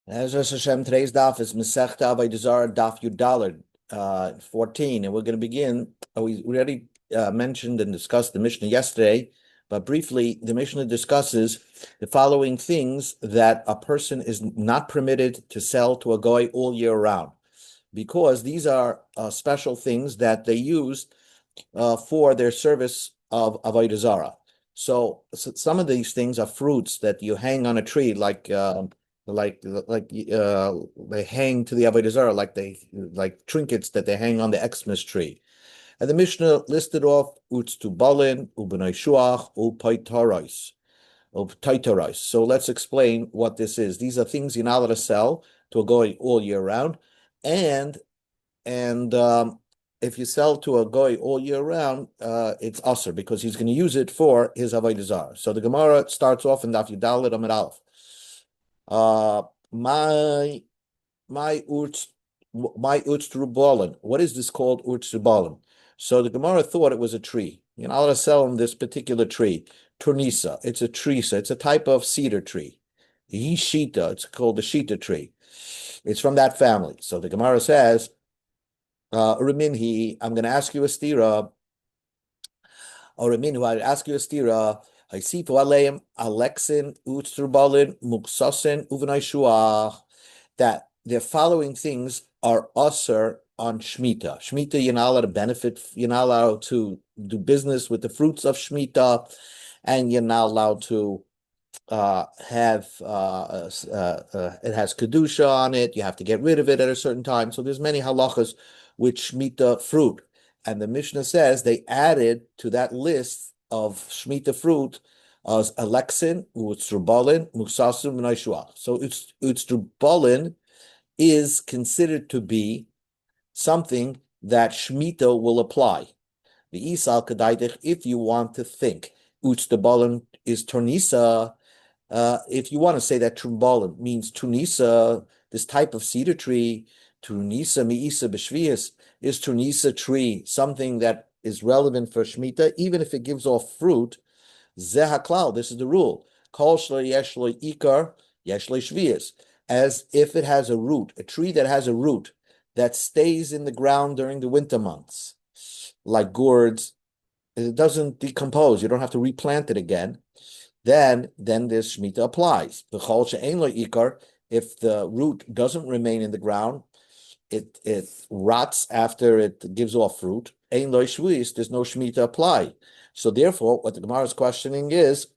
As Hashem, today's daf is Masechta Avodah Zarah Daf Yudalad 14, and we're going to begin. We already mentioned and discussed the Mishnah yesterday, but briefly, the Mishnah discusses the following things that a person is not permitted to sell to a goy all year round, because these are special things that they use for their service of Avodah Zarah. So some of these things are fruits that you hang on a tree, they hang to the Avodah Zarah, like trinkets that they hang on the Xmas tree. And the Mishnah listed off Utztubalin, Ubenai Shuach, Upaitarais. So let's explain what this is. These are things you're not allowed to sell to a goy all year round, and and if you sell to a goy all year round, it's usher because he's going to use it for his avodah zarah. So the Gemara starts off in Daf Yudalid Amud Aleph. My urts trubalin. What is this called urts trubalin? So the Gemara thought it was a tree. You're not allowed to sell him this particular tree. Turnisa. It's a trisa. It's a type of cedar tree. Yishita. It's called the shita tree. It's from that family. So the Gemara says, Uraminhi, I'm going to ask you a stira. Uraminhu, I'd ask you a stira. I see for Aleim, Alexin, Utzrubalin, Muksasin, Uvanai that the following things are usher on Shemitah. Shemitah, you're not allowed to benefit, you're not allowed to do business with the fruits of Shemitah, and you're not allowed to have it has kedusha on it. You have to get rid of it at a certain time. So there's many halachas which Shemitah fruit, and the Mishnah says they added to that list of Shemitah fruit as alexin, utzrubalin, muksasum, and aishua. So utzrubalin is considered to be something that Shemitah will apply. The isal kadaitich, if you want to think, utzrubalin is tornisa. If you want to say that trumbalin means tunisa, this type of cedar tree, tunisa miisa b'shvius, is tunisa tree something that is relevant for Shemitah, even if it gives off fruit? Zehaklal, this is the rule. Kol shlo yesh lo ikar yesh lo shvius, as if it has a root, a tree that has a root that stays in the ground during the winter months, like gourds. It doesn't decompose. You don't have to replant it again. Then this Shemitah applies. The Chol she'ein lo ikar, if the root doesn't remain in the ground, it rots after it gives off fruit. Ein lo shvuis, there's no Shemitah apply. So therefore, what the Gemara is questioning is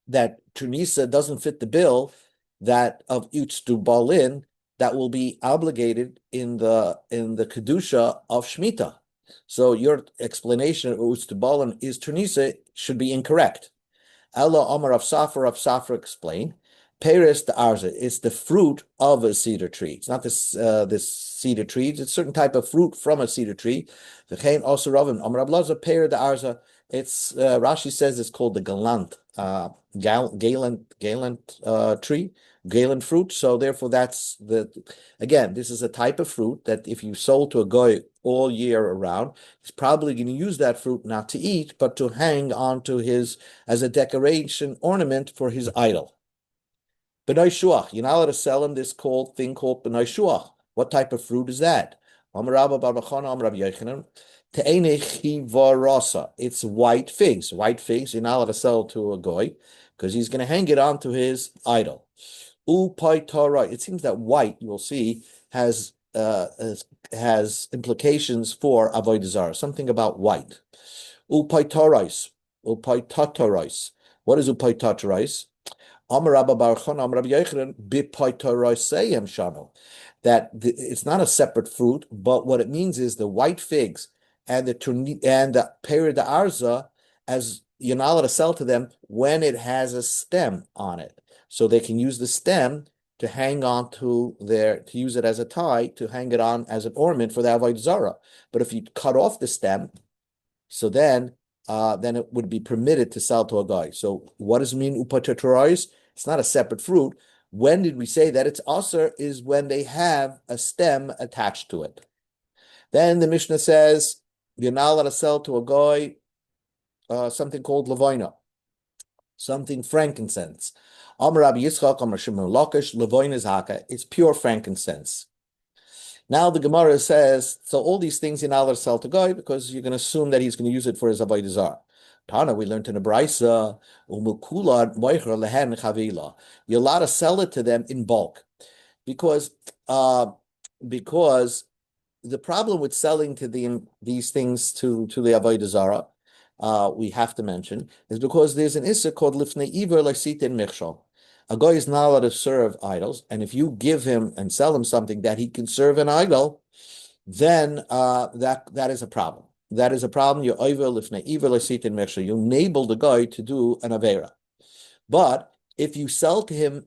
that Tunisa doesn't fit the bill that of Utzdu Balin that will be obligated in the kedusha of Shemitah. So your explanation of Utzdu Balin is Tunisa should be incorrect. Allah Omar of Safra explained, Peres the Arza, it's the fruit of a cedar tree. It's not this cedar tree, it's a certain type of fruit from a cedar tree. V'chein also Ravim, Omar Ablaza, Peres the Arza, it's, Rashi says it's called the galant tree, galant fruit. So therefore that's again, this is a type of fruit that if you sold to a goy all year around, he's probably going to use that fruit not to eat, but to hang onto his, as a decoration ornament for his idol. B'nai shuach, you're not allowed to sell him this thing called b'nai shuach. What type of fruit is that? It's white figs. White figs, you're not allowed to sell to a goy because he's going to hang it onto his idol. It seems that white, you will see, has implications for avodah zarah. Something about white. Upaitorais. What is upaitorais? That it's not a separate fruit, but what it means is the white figs and the peri de arza, as you're not allowed to sell to them when it has a stem on it, so they can use the stem to hang on to use it as a tie, to hang it on as an ornament for the avodah zarah. But if you cut off the stem, so then it would be permitted to sell to a guy. So what does it mean upateterais? It's not a separate fruit. When did we say that it's aser? Is when they have a stem attached to it. Then the Mishnah says you're not allowed to sell to a guy something called levina. something frankincense. Amar Rabbi Yitzchak, Amar Shimon Lakish, Levoin is Haka. It's pure frankincense. Now the Gemara says, so all these things you're not allowed to sell to Goy because you're going to assume that he's going to use it for his Avodah Zarah. Tana, we learned in the Brisa, you're allowed to sell it to them in bulk because because the problem with selling to these things to the Avodah Zarah, we have to mention, is because there's an issa called lifnei iver l'sitin michshol. A guy is not allowed to serve idols, and if you give him and sell him something that he can serve an idol, then that is a problem. That is a problem. You you enable the guy to do an avera. But if you sell to him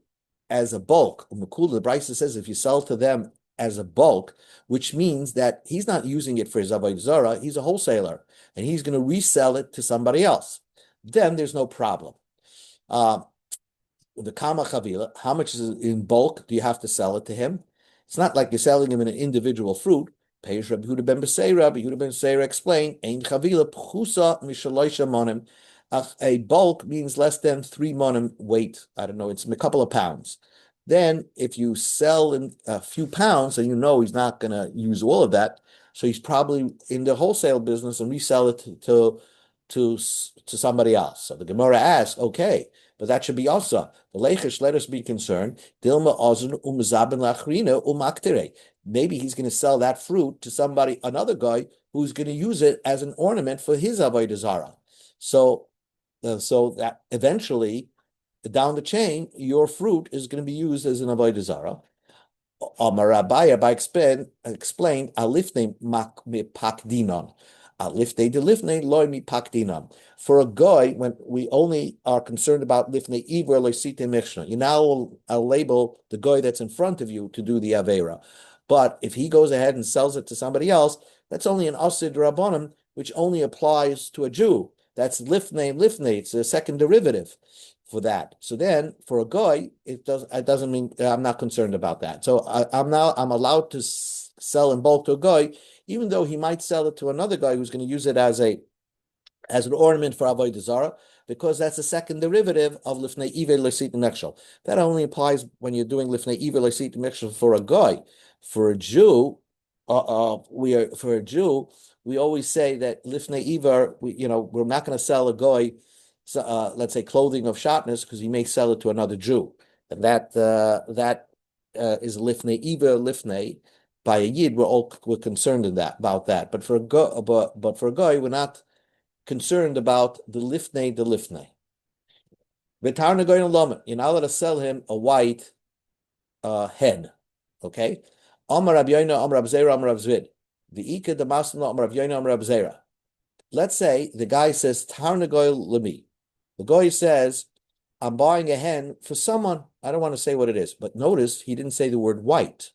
as a bulk, the Brisa says if you sell to them as a bulk, which means that he's not using it for his Avodah Zarah, he's a wholesaler, and he's going to resell it to somebody else, then there's no problem. The kama chavila, how much is it in bulk do you have to sell it to him? It's not like you're selling him in an individual fruit. Peish Rabbi Yehuda ben Beseira, Rabbi Yehuda ben Beseira explained, Ein chavila pchusa mishaloisha monim. A bulk means less than 3 monim weight. I don't know, it's a couple of pounds. Then if you sell in a few pounds, and you know he's not going to use all of that, so he's probably in the wholesale business and resell it to somebody else. So the Gemara asks, okay, but that should be also. The Leichish, let us be concerned. Dilma ozun umzabin lachrina umaktere. Maybe he's going to sell that fruit to somebody, another guy who's going to use it as an ornament for his Avodah Zarah. So that eventually, down the chain, your fruit is going to be used as an Avodah Zarah. Amarabaya explained alifne pakdinon. Alifne delifne loy mi pakdinon. For a guy, when we only are concerned about lifne iver loisite mishna, you now label the guy that's in front of you to do the avera. But if he goes ahead and sells it to somebody else, that's only an asid rabbanim, which only applies to a Jew. That's lifne. It's a second derivative for that. So then, for a guy, it doesn't mean I'm not concerned about that. So I'm allowed to sell in bulk to a guy, even though he might sell it to another guy who's going to use it as an ornament for Avodah Zarah, because that's a second derivative of lifnei iver leisit nechshel. That only applies when you're doing lifnei iver leisit nechshel for a guy. For a Jew, we always say that lifnei iver, we're not going to sell a guy, let's say, clothing of shatnez, because he may sell it to another Jew, and that is lifnei iver lifnei. By a yid, we're concerned about that. But for a guy, we're not concerned about the lifnei. V'tarna goyin lama, you're not allowed to sell him a white hen. Okay. Amar Rabbi Yoina, Amar Rabbi Zera, Amar Rabbi Zvid. V'ika damasna, Amar Rabbi Yoina, Amar Rabbi Zera. Let's say the guy says tarna goyin lemi. The guy says, I'm buying a hen for someone. I don't want to say what it is, but notice he didn't say the word white.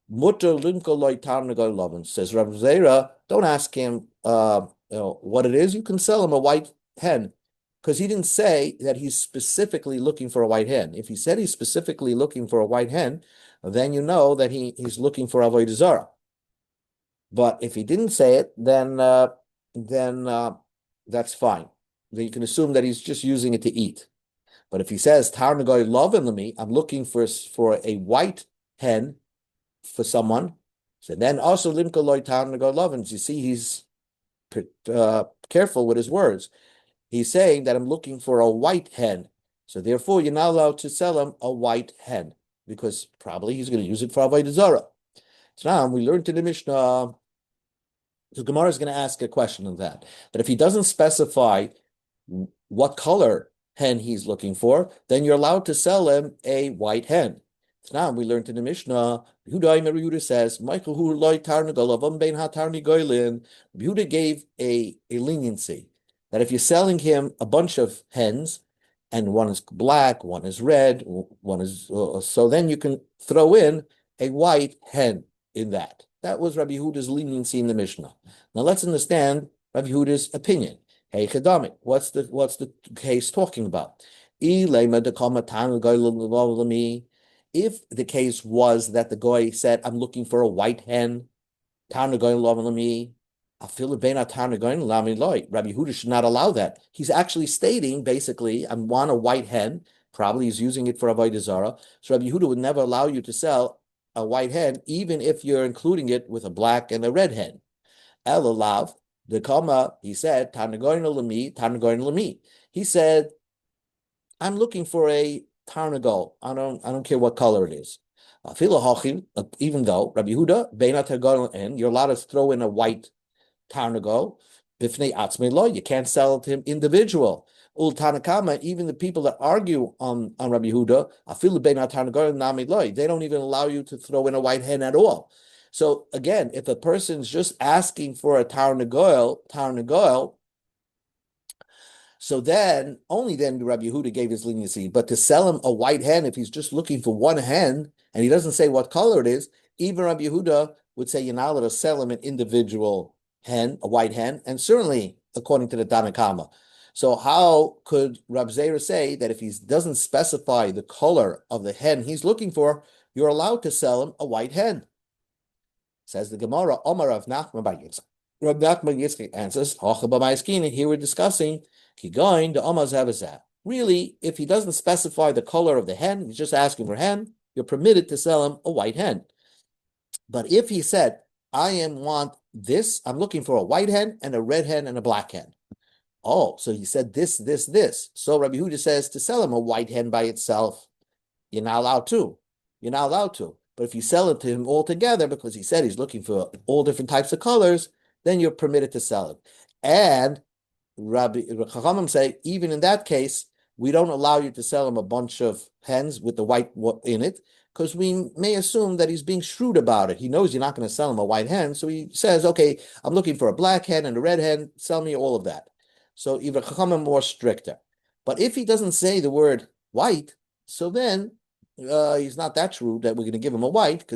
Mutter linko loy tarna goyin lovin, says Rabbi Zera. Don't ask him what it is. You can sell him a white hen, because he didn't say that he's specifically looking for a white hen. If he said he's specifically looking for a white hen, then you know that he's looking for Avodah Zarah. But if he didn't say it, then that's fine. Then you can assume that he's just using it to eat. But if he says Tar Nagoy Lovin Lemi, I'm looking for a white hen for someone, so then also Limka Loy Tar Nagoy Lovin. You see, he's careful with his words. He's saying that I'm looking for a white hen. So therefore, you're not allowed to sell him a white hen, because probably he's going to use it for Avodah Zarah. So now we learned in the Mishnah, the Gemara is going to ask a question on that if he doesn't specify what color hen he's looking for, then you're allowed to sell him a white hen. So now we learned in the Mishnah, Yehuda says, Michael who loy tarnagol bein ha tarnigoylin. Yehuda gave a leniency that if you're selling him a bunch of hens, and one is black, one is red, one is so then you can throw in a white hen in that. That was Rabbi Yehuda's leniency in the Mishnah. Now let's understand Rabbi Yehuda's opinion. Hey Chedamik, what's the case talking about? If the case was that the goy said, I'm looking for a white hen, Rabbi Yehuda should not allow that. He's actually stating, basically, I want a white hen. Probably he's using it for Avodah Zarah. So Rabbi Yehuda would never allow you to sell a white hen, even if you're including it with a black and a red hen. Elalav, the Kama, he said, Tarnagoyin Lami, Tarnagoyin Lami. He said, I'm looking for a Tarnagol. I don't care what color it is. Even though Rabbi Yehuda, and you're allowed to throw in a white Tarnago, Bifnei Atzmei Lo, you can't sell it to him individual. Ul Tanakama, even the people that argue on Rabbi Yehuda, Afilu Bein Tarnago and Nami Lo, they don't even allow you to throw in a white hen at all. So again, if a person's just asking for a Tarnagoil, so then only then Rabbi Yehuda gave his leniency. But to sell him a white hen, if he's just looking for one hen and he doesn't say what color it is, even Rabbi Yehuda would say you're not allowed to sell him an individual hen, a white hen, and certainly according to the Tanakama. So how could Rab Zera say that if he doesn't specify the color of the hen he's looking for, you're allowed to sell him a white hen? Says the Gemara, Omar Rav Nachman bar Yitzchak. Rav Nachman Yitzchak answers, here we're discussing Kigoin the Omar Zavazah. Really, if he doesn't specify the color of the hen, he's just asking for hen, you're permitted to sell him a white hen. But if he said, want this, I'm looking for a white hen and a red hen and a black hen. Oh, so he said this. So Rabbi Yehuda says to sell him a white hen by itself, you're not allowed to. You're not allowed to. But if you sell it to him all together, because he said he's looking for all different types of colors, then you're permitted to sell it. And Rabbi Chachamim say, even in that case, we don't allow you to sell him a bunch of hens with the white in it, because we may assume that he's being shrewd about it. He knows you're not going to sell him a white hen, so he says, okay, I'm looking for a black hen and a red hen, sell me all of that. So even Chachamim more stricter. But if he doesn't say the word white, so then he's not that shrewd that we're going to give him a white,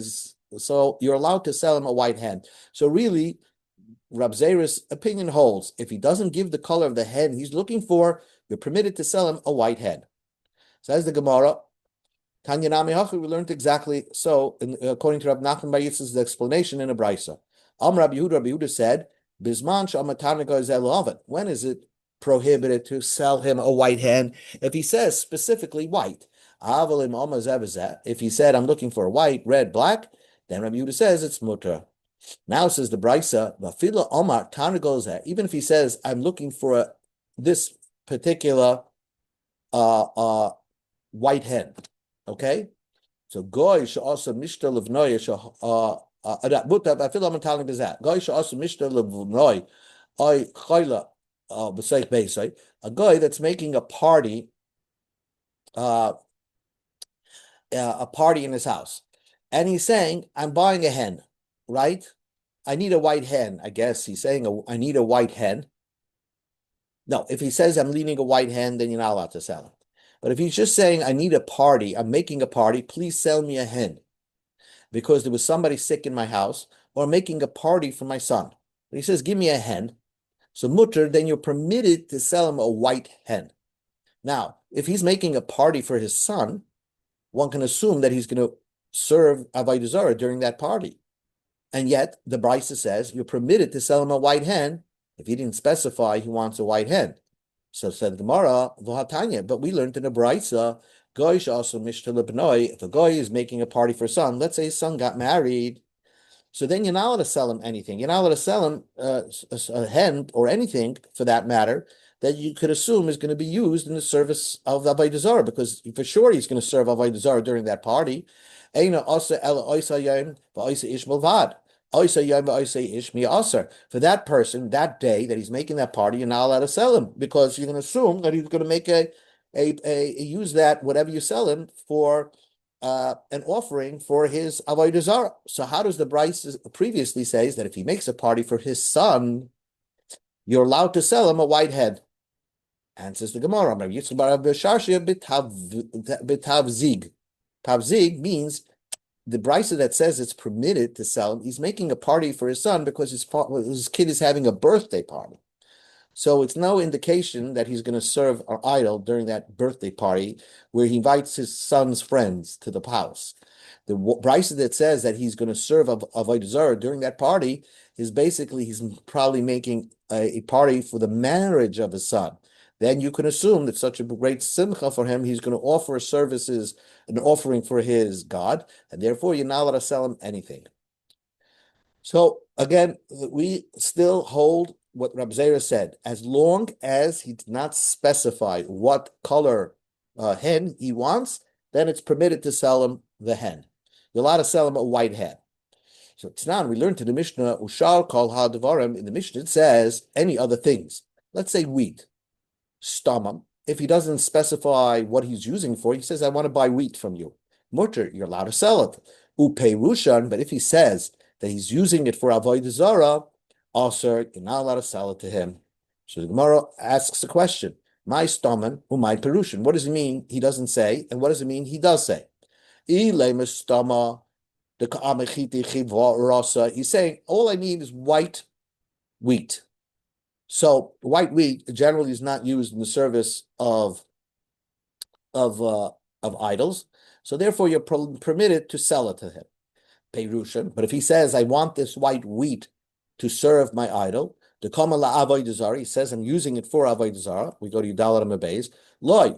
so you're allowed to sell him a white hen. So really, Rab Zera's opinion holds. If he doesn't give the color of the hen he's looking for, you're permitted to sell him a white hen. Says the Gemara, Tanya Nami Hachi, we learned exactly so, according to Rab Nachman bar Yitzchak's explanation in a brisa. Rabbi Yehuda said, Bisman Shamatanaga is Eloven. When is it prohibited to sell him a white hen? If he says specifically white. If he said, I'm looking for white, red, black, then Rabbi Yehuda says it's mutter. Now says the Brisa, even if he says, I'm looking for this particular white hen, okay? So goy should also mishta levnoy goy should also mishta levnoy a guy that's making a party in his house, and he's saying, I'm buying a hen, right? I need a white hen. I guess he's saying, I need a white hen. No, if he says, I'm needing a white hen, then you're not allowed to sell it. But if he's just saying, I need a party, I'm making a party, please sell me a hen, because there was somebody sick in my house, or I'm making a party for my son. But he says, give me a hen. So mutter, then you're permitted to sell him a white hen. Now, if he's making a party for his son, one can assume that he's going to serve Avodah Zarah during that party. And yet, the Brisa says you're permitted to sell him a white hen if he didn't specify he wants a white hen. So said Gemara, V'hatanya, but we learned in the Brisa, Goy also mishta lebnoi, if a Goy is making a party for his son, let's say his son got married, so then you're not allowed to sell him anything. You're not allowed to sell him a hen or anything, for that matter, that you could assume is going to be used in the service of the Avodah Zarah, because for sure he's going to serve Avodah Zarah during that party. For that person, that day that he's making that party, you're not allowed to sell him, because you're going to assume that he's going to make use that, whatever you sell him, for an offering for his Avodah Zarah. So how does the Bryce previously says that if he makes a party for his son, you're allowed to sell him a white hen? Answers the Gemara. Tavzig means the Brisa that says it's permitted to sell him, he's making a party for his son because his kid is having a birthday party. So it's no indication that he's going to serve our idol during that birthday party where he invites his son's friends to the house. The Brisa that says that he's going to serve Avodah Zarah during that party he's probably making a party for the marriage of his son. Then you can assume that such a great simcha for him, he's going to offer services, an offering for his God, and therefore you're not allowed to sell him anything. So again, we still hold what Reb Zera said. As long as he did not specify what color hen he wants, then it's permitted to sell him the hen. You're allowed to sell him a white hen. So Tanan, we learned in the Mishnah, Ushar kol ha'devarim, in the Mishnah it says any other things. Let's say wheat, stamam. If he doesn't specify what he's using for, he says, I want to buy wheat from you. Mutter, you're allowed to sell it. Upeirushan, but if he says that he's using it for Avodah Zarah, also, you're not allowed to sell it to him. So the Gemara asks a question. My stamen, my perushan. What does it mean he doesn't say? And what does it mean he does say? He's saying, all I need is white wheat. So white wheat generally is not used in the service of idols. So therefore, you're permitted to sell it to him. Perushan. But if he says, I want this white wheat to serve my idol, the kama la avodah zarah, he says, I'm using it for avodah zarah. We go to Yudalat Amabeis. Loy.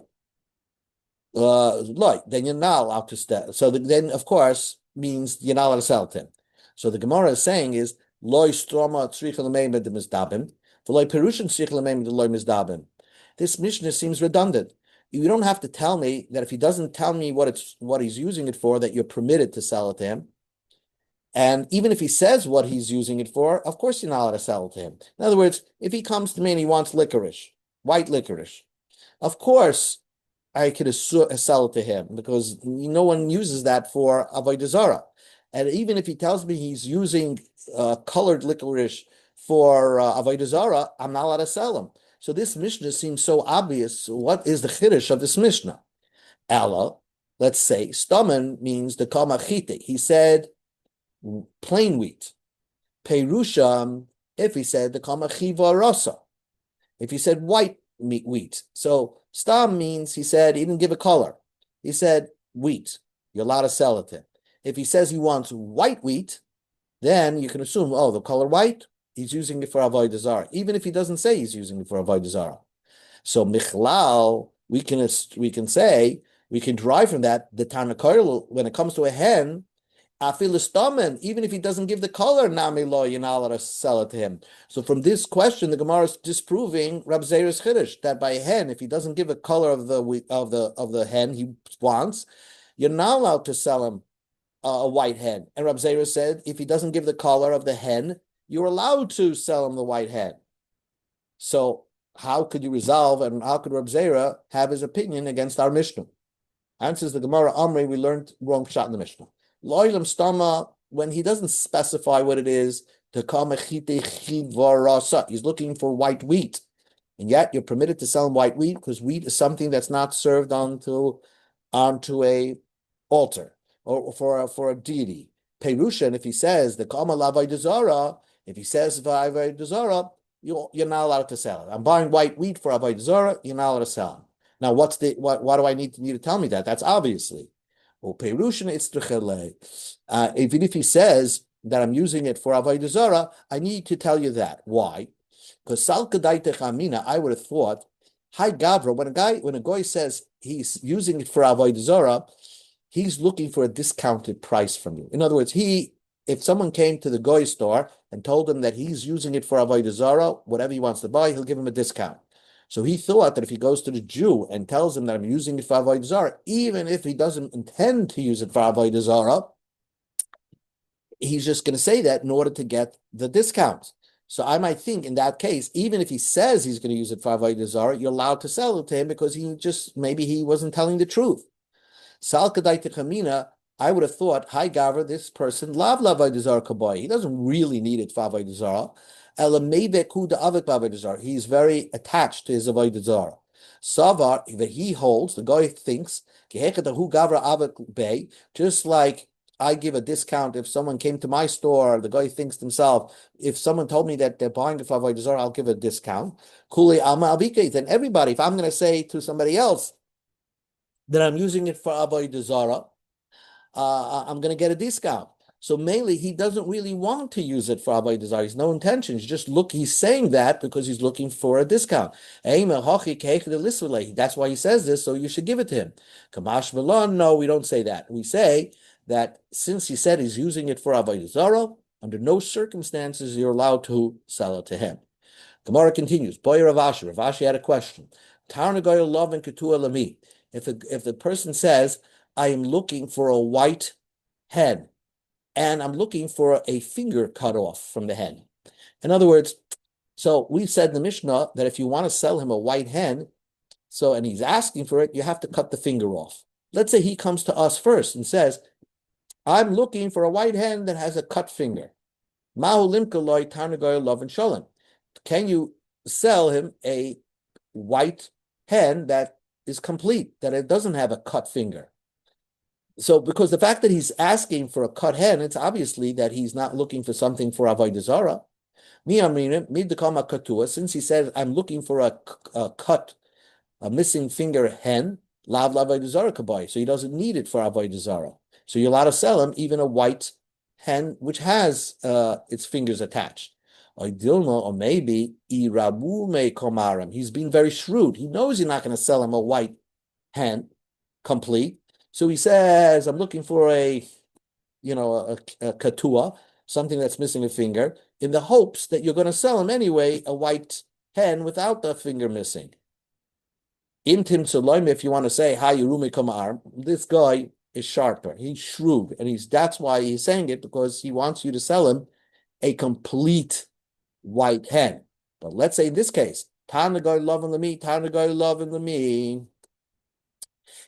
Then you're not allowed to sell. So then, of course, means you're not allowed to sell to him. So the Gemara is saying is, loy stroma tzricha l'meim de mizdabim, v'loy perushan tzricha l'meim de loy mizdabim. This Mishnah seems redundant. You don't have to tell me that if he doesn't tell me what he's using it for, that you're permitted to sell it to him. And even if he says what he's using it for, of course you're not allowed to sell it to him. In other words, if he comes to me and he wants licorice, white licorice, of course I could sell it to him because no one uses that for Avodah Zarah. And even if he tells me he's using colored licorice for Avodah Zarah, I'm not allowed to sell him. So this Mishnah seems so obvious. What is the chiddush of this Mishnah? Ella, let's say, stamen means the kamachite. He said plain wheat. Perusham, if he said the kamachiva rasa. If he said white wheat. So stam means he said he didn't give a color. He said wheat. You're allowed to sell it to him. If he says he wants white wheat, then you can assume, the color white, he's using it for Avodah Zarah, even if he doesn't say he's using it for Avodah Zarah. So Michlal, we can derive from that the Tanakoil, when it comes to a hen, even if he doesn't give the color, Namilo, you're not allowed to sell it to him. So from this question, the Gemara is disproving Reb Zera's chiddush that by a hen, if he doesn't give a color of the hen he wants, you're not allowed to sell him a white hen. And Reb Zera said, if he doesn't give the color of the hen, you're allowed to sell him the white hen. So how could you resolve, and how could Reb Zera have his opinion against our Mishnah? Answers the Gemara, Amri, we learned wrong shot in the Mishnah. Lo'ilam stama, when he doesn't specify what it is, he's looking for white wheat. And yet you're permitted to sell him white wheat because wheat is something that's not served onto a altar or for a deity. Perushan, if he says the kama lavai Zarah, if he says avodah Zarah, you're not allowed to sell it. I'm buying white wheat for avodah Zarah, you're not allowed to sell it. Now, why do I need to tell me that? That's obviously. Even if he says that I'm using it for avodah Zarah, I need to tell you that. Why? Because I would have thought, hi Gavra, when a guy says he's using it for avodah Zarah, he's looking for a discounted price from you. In other words, if someone came to the goy store and told him that he's using it for avodah Zarah, whatever he wants to buy, he'll give him a discount. So he thought that if he goes to the Jew and tells him that I'm using it for avodah Zarah, even if he doesn't intend to use it for avodah Zarah, he's just going to say that in order to get the discount. So I might think in that case, even if he says he's going to use it for avodah Zarah, you're allowed to sell it to him because maybe he wasn't telling the truth. Salkadai Techamina, I would have thought, hi Gavra, this person, lav avodah Zarah kaboy. He doesn't really need it for avodah Zarah. He's very attached to his avodah Zarah. Savar, that he holds, the guy thinks, just like I give a discount if someone came to my store, the guy thinks to himself, if someone told me that they're buying it for avodah Zarah, I'll give a discount. Then everybody, if I'm going to say to somebody else that I'm using it for avodah Zarah, I'm going to get a discount. So mainly he doesn't really want to use it for Avodah Zarah. He's no intention. He's saying that because he's looking for a discount. That's why he says this, so you should give it to him. Kamash Velon, no, we don't say that. We say that since he said he's using it for Avodah Zarah, under no circumstances you're allowed to sell it to him. Gemara continues. Boy Rav Ashi. Rav Ashi had a question. Tarnagoy love and ketua lami. If the person says, I am looking for a white hen, and I'm looking for a finger cut off from the hen. In other words, so we said in the Mishnah that if you want to sell him a white hen, and he's asking for it, you have to cut the finger off. Let's say he comes to us first and says, I'm looking for a white hen that has a cut finger. Mahu limkaloi tarnagoy love and shalom. Can you sell him a white hen that is complete, that it doesn't have a cut finger? So, because the fact that he's asking for a cut hen, it's obviously that he's not looking for something for Avodah Zarah. Since he says, I'm looking for a missing finger hen, lav Avodah Zarah kaboy, so he doesn't need it for Avodah Zarah. So you're allowed to sell him even a white hen which has its fingers attached. Or maybe he's being very shrewd. He knows you're not going to sell him a white hen complete. So he says, I'm looking for a katua, something that's missing a finger, in the hopes that you're going to sell him anyway a white hen without the finger missing. If you want to say, this guy is sharper, he's shrewd, and that's why he's saying it, because he wants you to sell him a complete white hen. But let's say in this case, Tanagoy loving the me.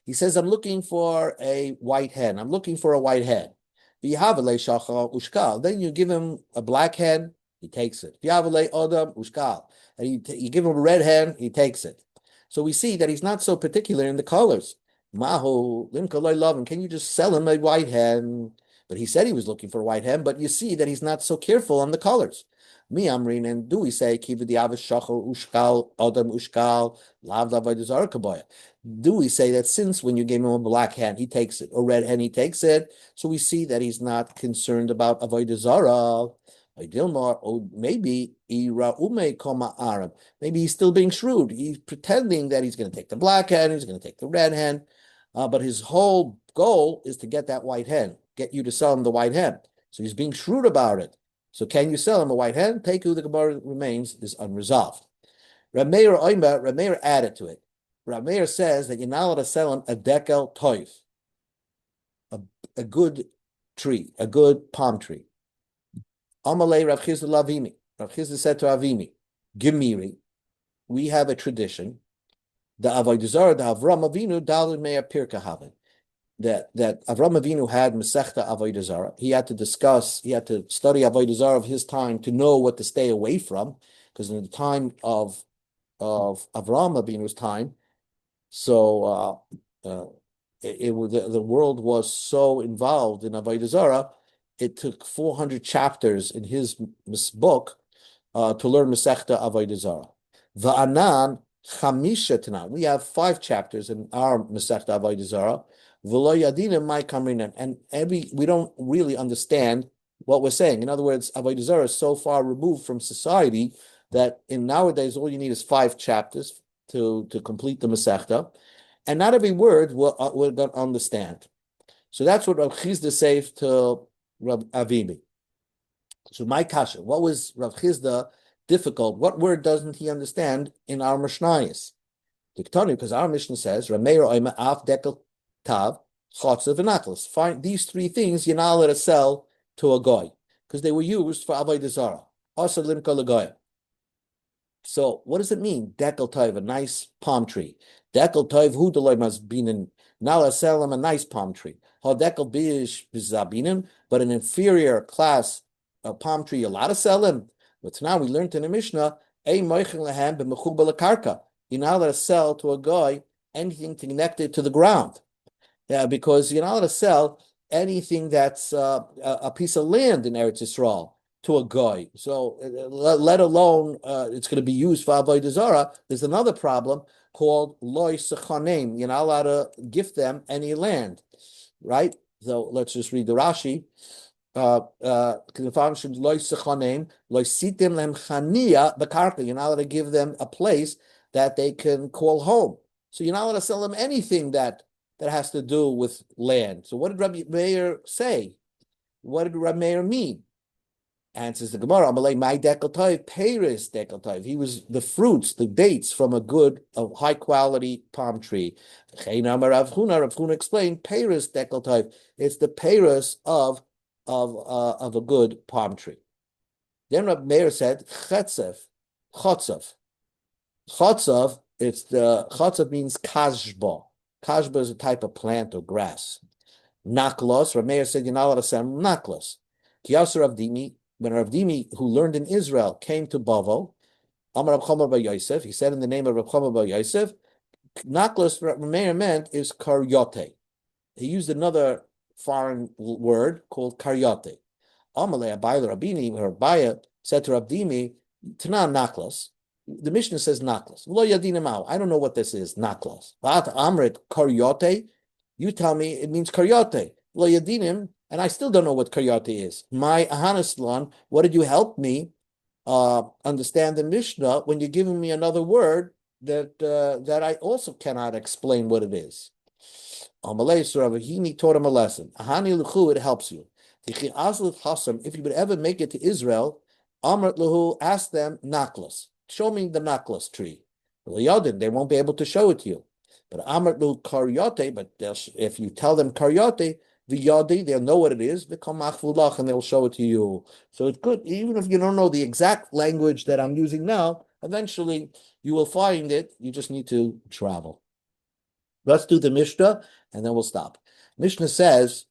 He says, I'm looking for a white hen. I'm looking for a white hen. Then you give him a black hen, he takes it. And you give him a red hen, he takes it. So we see that he's not so particular in the colors. Mahu, can you just sell him a white hen? But he said he was looking for a white hen, but you see that he's not so careful on the colors. Mi amrin, and do we say ushkal adam ushkal lav Avodah Zarah kaboya? Do we say that since when you gave him a black hen, he takes it, or red hen, he takes it? So we see that he's not concerned about Avodah Zarah. Or maybe maybe he's still being shrewd. He's pretending that he's going to take the black hen, he's going to take the red hen, but his whole goal is to get that white hen, get you to sell him the white hen. So he's being shrewd about it. So can you sell him a white hen? Teku, the Gemara remains is unresolved. Rameir added to it. Rameir says that you're not allowed to sell him a dekel toif, a good tree, a good palm tree. Amalei Rav Chizda Lavimi. Rav Chizda said to Avimi, Gemiri, we have a tradition, the Avodah Zarah, the Avram Avinu, Daled Meir Pirka Havin, that Avram Avinu had Masechta Avodah Zarah. He had to study Avodah Zarah of his time to know what to stay away from, because in the time of Avram Avinu's time, so the world was so involved in Avodah Zarah, it took 400 chapters in his book to learn Masechta Avodah Zarah. Va'anan chamisha tanan. We have 5 chapters in our Masechta Avodah Zarah. V'lo yadina mai kamrinan. And we don't really understand what we're saying. In other words, Avodah Zarah is so far removed from society that in nowadays all you need is 5 chapters to complete the Masechta, and not every word we're going to understand. So that's what Rav Chizda says to Rav Avimi. So my kasha, what was Rav Chizda difficult? What word doesn't he understand in our Mishnayos? Diktoni, because our Mishnah says, Rameir oima af dekel tav chotzav v'naklis. Find these 3 things you're not allowed to sell to a goy, because they were used for Avodah Zarah. Also limka legoy. So what does it mean? Dekel tov, a nice palm tree. Dekel tov hu deloy must be in. Now let's sell him a nice palm tree. Hadekel bish bizabinim, but an inferior class palm tree, you're allowed to sell him. But now we learned in the Mishnah, a moichin lehem b'mechubal karka. You're not allowed to sell to a guy anything connected to the ground, because you're not allowed to sell anything that's a piece of land in Eretz Yisrael to a guy. So let alone it's going to be used for Avodah Zarah. There's another problem called loy sechanim. You're not allowed to gift them any land, right? So let's just read the Rashi. You're not allowed to give them a place that they can call home. So you're not allowed to sell them anything that has to do with land. So what did Rabbi Meir say? What did Rabbi Meir mean? Answers the Gemara, Amalei my dekaltoiv, Paris dekaltoiv. He was the fruits, the dates from a high quality palm tree. Rav Huna explained, Paris dekaltoiv. It's the Paris of a good palm tree. Then Rabbi Meir said, Chetzev, Chotzev. Chotzev, Chotzev means kashba. Kashba is a type of plant or grass. Naklos, Rabbi Meir said, you're not allowed to sell naklos. Kiyasar Rav Dimi, when Rav Dimi, who learned in Israel, came to Bavel, Amar Rav Chama bar Yosef, he said in the name of Rav Chama bar Yosef, naklos, Rav Meir meant is karyote. He used another foreign word called karyote. Amalei Abai Rabini, or Abaya said to Rav Dimi, Tana naklos. The Mishnah says naklos. Lo yadinamau. I don't know what this is, naklos. Vat amrit karyote. You tell me it means karyote. Lo yadinim. And I still don't know what karyote is. My Ahanislan, what did you help me understand the Mishnah when you're giving me another word that I also cannot explain what it is? Amalei Suravahini taught him a lesson. Ahani Luchu, it helps you. If you would ever make it to Israel, Amrat Luhu, ask them naklas. Show me the naklas tree. They won't be able to show it to you. But Amrat Luhu karyote, but if you tell them karyote, the yadi, they'll know what it is, and they'll show it to you. So it's good, even if you don't know the exact language that I'm using now, eventually you will find it. You just need to travel. Let's do the Mishnah, and then we'll stop. Mishnah says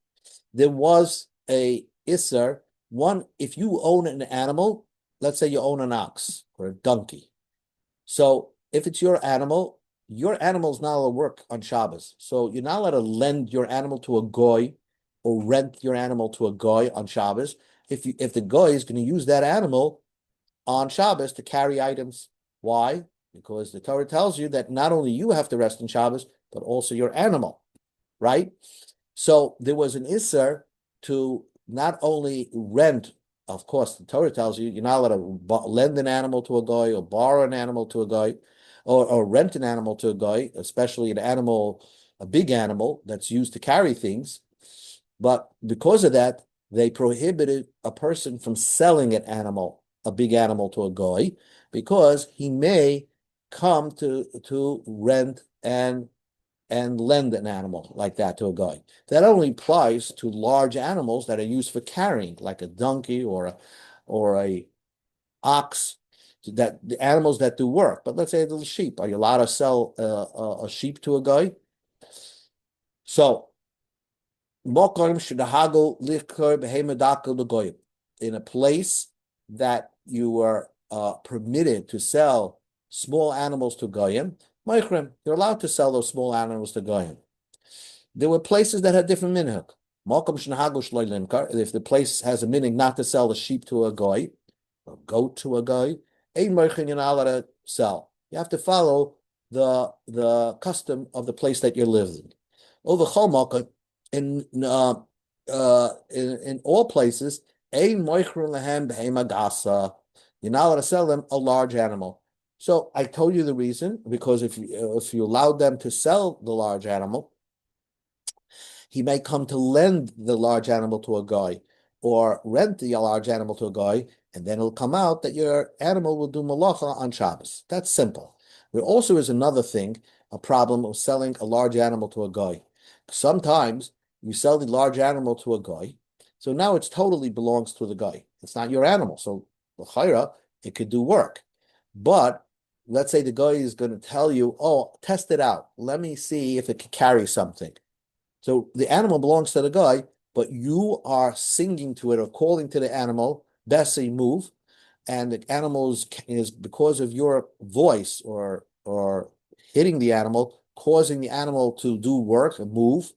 there was a Isser, one, if you own an animal, let's say you own an ox or a donkey. So if it's your animal is not allowed to work on Shabbos. So you're not allowed to lend your animal to a goy or rent your animal to a goy on Shabbos if the goy is going to use that animal on Shabbos to carry items. Why? Because the Torah tells you that not only you have to rest on Shabbos, but also your animal, right? So there was an Isser to not only rent, of course, the Torah tells you you're not allowed to lend an animal to a goy or borrow an animal to a goy or rent an animal to a goy, especially a big animal that's used to carry things. But because of that, they prohibited a person from selling a big animal to a goy, because he may come to rent and lend an animal like that to a goy. That only applies to large animals that are used for carrying, like a donkey or a ox, that the animals that do work. But let's say the sheep. Are you allowed to sell a sheep to a goy? So in a place that you are permitted to sell small animals to goyim, you're allowed to sell those small animals to goyim. There were places that had different minhag. If the place has a minhag not to sell the sheep to a goy, or goat to a goy, you're not allowed to sell. You have to follow the custom of the place that you're living. Over in all places, you're not allowed to sell them a large animal. So I told you the reason, because if you allowed them to sell the large animal, he may come to lend the large animal to a guy or rent the large animal to a guy, and then it'll come out that your animal will do malacha on Shabbos. That's simple. There also is another thing, a problem of selling a large animal to a guy. Sometimes you sell the large animal to a guy, so now it totally belongs to the guy. It's not your animal, so l'chayra, it could do work. But let's say the guy is going to tell you, oh, test it out. Let me see if it can carry something. So the animal belongs to the guy, but you are singing to it or calling to the animal, Bessie, move, and the animal is because of your voice or hitting the animal, causing the animal to do work and move.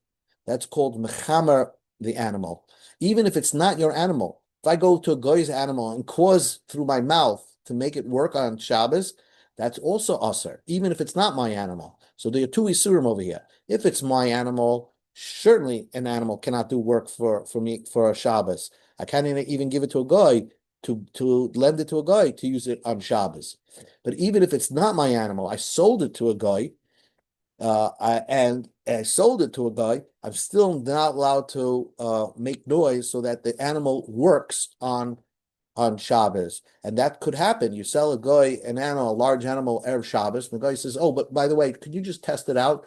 That's called mechamer the animal. Even if it's not your animal, if I go to a guy's animal and cause through my mouth to make it work on Shabbos, that's also usher, even if it's not my animal. So there are two isurim over here. If it's my animal Certainly, an animal cannot do work for me for a Shabbos. I can't even give it to a guy to lend it to a guy to use it on Shabbos. But even if it's not my animal, I sold it to a guy, and I sold it to a guy. I'm still not allowed to make noise so that the animal works on Shabbos, and that could happen. You sell a guy an animal, a large animal, Erev Shabbos, and the guy says, "Oh, but by the way, could you just test it out?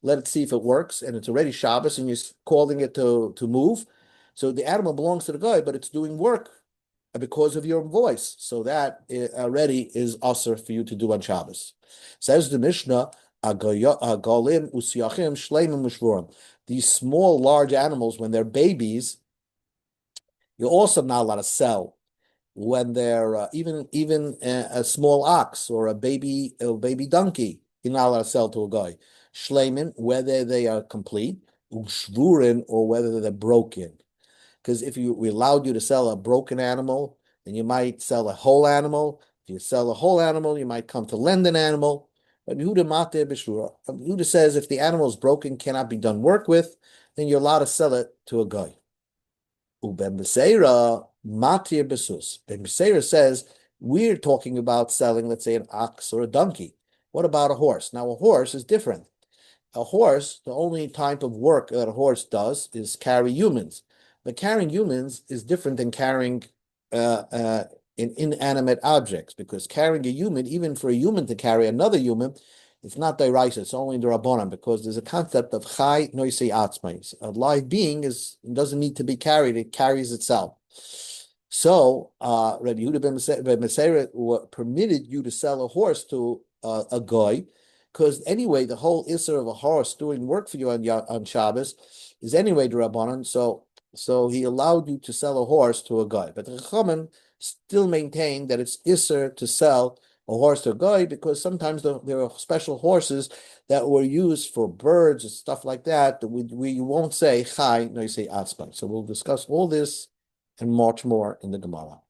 Let it see if it works." And it's already Shabbos, and you're calling it to move. So the animal belongs to the guy, but it's doing work because of your voice. So that already is usher for you to do on Shabbos. Says the Mishnah, "Golim usiachim shleimim ushvurim." These small, large animals, when they're babies, you're also not allowed to sell when they're even a small ox or a baby donkey, you're not allowed to sell to a guy. Shleimin, whether they are complete, ushvurin, or whether they're broken. Because if we allowed you to sell a broken animal, then you might sell a whole animal. If you sell a whole animal, you might come to lend an animal. But Yehuda says if the animal is broken, cannot be done work with, then you're allowed to sell it to a guy. Ben Beseira, Matir Besus. Ben Beseira says, we're talking about selling, let's say, an ox or a donkey. What about a horse? Now, a horse is different. A horse, the only type of work that a horse does is carry humans. But carrying humans is different than carrying inanimate objects, because carrying a human, even for a human to carry another human, it's not deraisa, it's only the rabbanan, because there's a concept of chai noisei atzmais. A live being doesn't need to be carried; it carries itself. So, Rabbi Yehuda ben Meseira permitted you to sell a horse to a guy, because anyway, the whole issur of a horse doing work for you on Shabbos is anyway the rabbanan. So he allowed you to sell a horse to a guy, but the Chachamim still maintain that it's issur to sell a horse to a guy, because sometimes there are special horses that were used for birds and stuff like that. We won't say chai, no, you say atzman. So we'll discuss all this and much more in the Gemara.